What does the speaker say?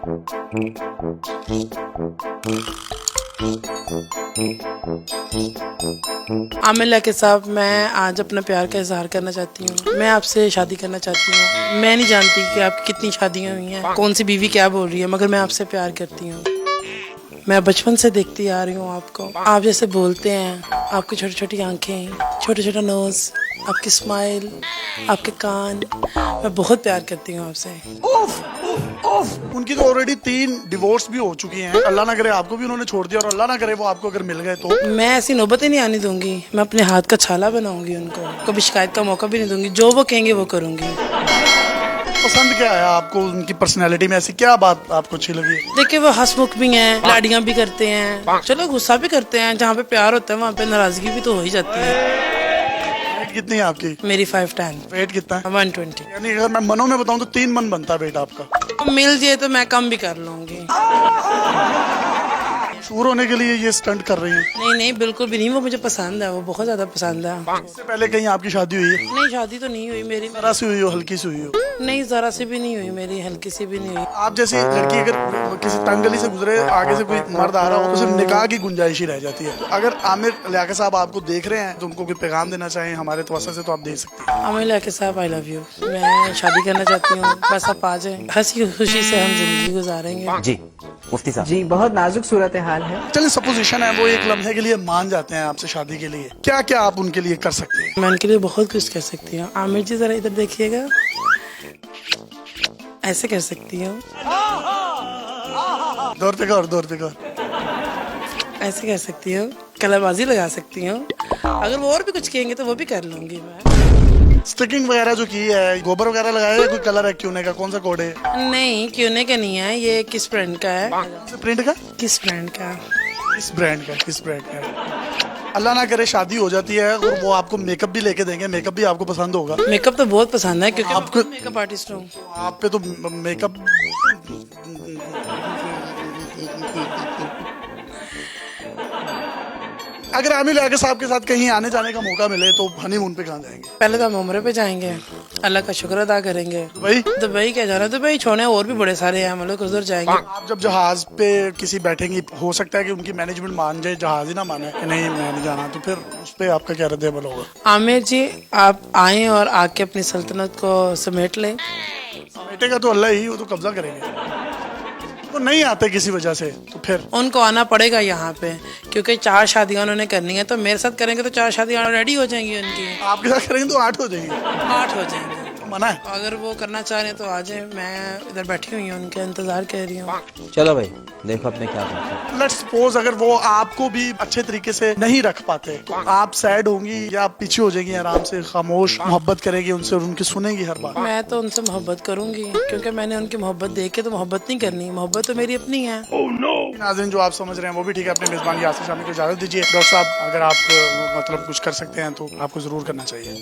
आमिर लाके साहब, मैं आज अपना प्यार का इजहार करना चाहती हूँ। मैं आपसे शादी करना चाहती हूँ। मैं नहीं जानती कि आपकी कितनी शादियाँ हुई हैं, कौन सी बीवी क्या बोल रही है, मगर मैं आपसे प्यार करती हूँ। मैं बचपन से देखती आ रही हूँ आपको। आप जैसे बोलते हैं, आपकी छोटी छोटी आंखें, छोटा छोटा नोज, आपकी स्माइल, आपके कान, मैं बहुत प्यार करती हूँ आपसे। उनकी तो ऑलरेडी 3 डिवोर्स भी हो चुकी हैं। अल्लाह ना करे आपको भी उन्होंने छोड़ दिया, और अल्लाह ना करे वो आपको अगर मिल गए तो। मैं ऐसी नौबत ही नहीं आने दूंगी। मैं अपने हाथ का छाला बनाऊंगी उनको, कभी शिकायत का मौका भी नहीं दूंगी। जो वो कहेंगे वो करूंगी। पसंद क्या है आपको उनकी पर्सनैलिटी में? ऐसी क्या बात आपको अच्छी लगी? देखिए, वो हंसमुख भी हैं, लाड़ियां भी करते हैं, चलो गुस्सा भी करते हैं। जहाँ पे प्यार होता है वहाँ पे नाराजगी भी तो हो ही जाती है। वेट कितनी है आपकी? मेरी 5'10", वेट कितना है? 120। यानी अगर मैं मनों में बताऊं तो 3 मन बनता है वेट आपका। मिल जाए तो मैं कम भी कर लूंगी। मशहूर होने के लिए ये स्टंट कर रही हैं? नहीं नहीं, बिल्कुल भी नहीं। वो मुझे पसंद है, वो बहुत ज्यादा पसंद है। इससे पहले कहीं आपकी शादी हुई है? नहीं, शादी तो नहीं हुई मेरी। जरा सी हुई हो, हल्की सी हुई हो? नहीं, जरा सी भी नहीं हुई मेरी, हल्की सी भी नहीं हुई। आप जैसी लड़की अगर किसी तंग गली से गुजरे, आगे से कोई मर्द आ रहा हो, तो सिर्फ निकाह की गुंजाइश ही रह जाती है। तो अगर आमिर लियाकत साहब आपको देख रहे हैं तो उनको कोई पैगाम देना चाहें हमारे तवज्जो से, तो आप दे सकते हैं। आमिर लाके साहब, आई लव यू। मैं शादी करना चाहती हूँ, बस आप आ जाए। हंसी खुशी से हम जिंदगी गुजारेंगे। जी मुफ्ती साहब जी, बहुत नाजुक सूरत हाल है। चलिए, सपोजिशन है वो एक लम्हे के लिए मान जाते हैं आपसे शादी के लिए, क्या क्या आप उनके लिए कर सकते हैं? मैं उनके लिए बहुत कुछ कर सकती हूँ। आमिर जी, जरा इधर देखिएगा। ऐसे कर सकती हूँ, दौर पे गौर, दौर पे गौर। ऐसे कर सकती हूँ, कलाबाजी लगा सकती हूँ। अगर वो और भी कुछ कहेंगे तो वो भी कर लूंगी मैं। स्टिकिंग वगैरह जो की है, गोबर वगैरह लगाया है, कोई कलर है क्यूने का? कौन सा कोड है? नहीं, क्यूने का नहीं है, ये किस ब्रांड का है? प्रिंट का? किस ब्रांड का? किस ब्रांड का? किस ब्रांड का? अल्लाह ना करे शादी हो जाती है और वो आपको मेकअप भी लेके देंगे, मेकअप भी आपको पसंद होगा। मेकअप तो बहुत पसंद है, क्योंकि आपको मैं मेकअप आर्टिस्ट हूँ। आप पे तो मेकअप। अगर आमिर लियाकत साहब के साथ कहीं आने जाने का मौका मिले तो हनीमून पे कहाँ जाएंगे? पहले तो हम उम्रे पे जाएंगे, अल्लाह का शुक्र अदा करेंगे। दुबई? दुबई क्या जाना, दुबई छोड़े और भी बड़े सारे हैं, हम लोग उधर जाएंगे। आप जब जहाज पे किसी बैठेंगी, हो सकता है कि उनकी मैनेजमेंट मान जाए, जहाज ही ना माने कि नहीं मैं नहीं जाना, तो फिर उस पे आपका क्या रद्द-ए-अमल होगा? आमिर जी, आप आए और आके अपनी सल्तनत को समेट लें। समेटेगा तो अल्लाह ही, वो तो कब्जा करेंगे। वो नहीं आते किसी वजह से, तो फिर उनको आना पड़ेगा यहाँ पे, क्योंकि 4 शादियाँ उन्होंने करनी है। तो मेरे साथ करेंगे तो 4 शादियाँ रेडी हो जाएंगी उनकी। आपके साथ करेंगे तो 8 हो जाएंगी। 8 हो जाएंगे। मना है? अगर वो करना चाह रहे हैं तो आ जाए। मैं इधर बैठी हुई हूँ, उनके इंतजार कर रही हूँ। चलो भाई, देखो अपने क्या करते। लेट्स सपोज अगर वो आपको भी अच्छे तरीके से नहीं रख पाते, तो आप सैड होंगी या आप पीछे हो जाएंगी, आराम से खामोश मोहब्बत करेंगी उनसे और उनकी सुनेंगी हर बात? मैं तो उनसे मोहब्बत करूंगी, क्योंकि मैंने उनकी मोहब्बत देख के तो मोहब्बत नहीं करनी। मोहब्बत तो मेरी अपनी है। नाज़रीन, जो आप समझ रहे हैं वो भी ठीक है। अपने मेजबान यासिर शामी को इजाजत दीजिए। डॉक्टर साहब, अगर आप मतलब कुछ कर सकते हैं तो आपको जरूर करना चाहिए।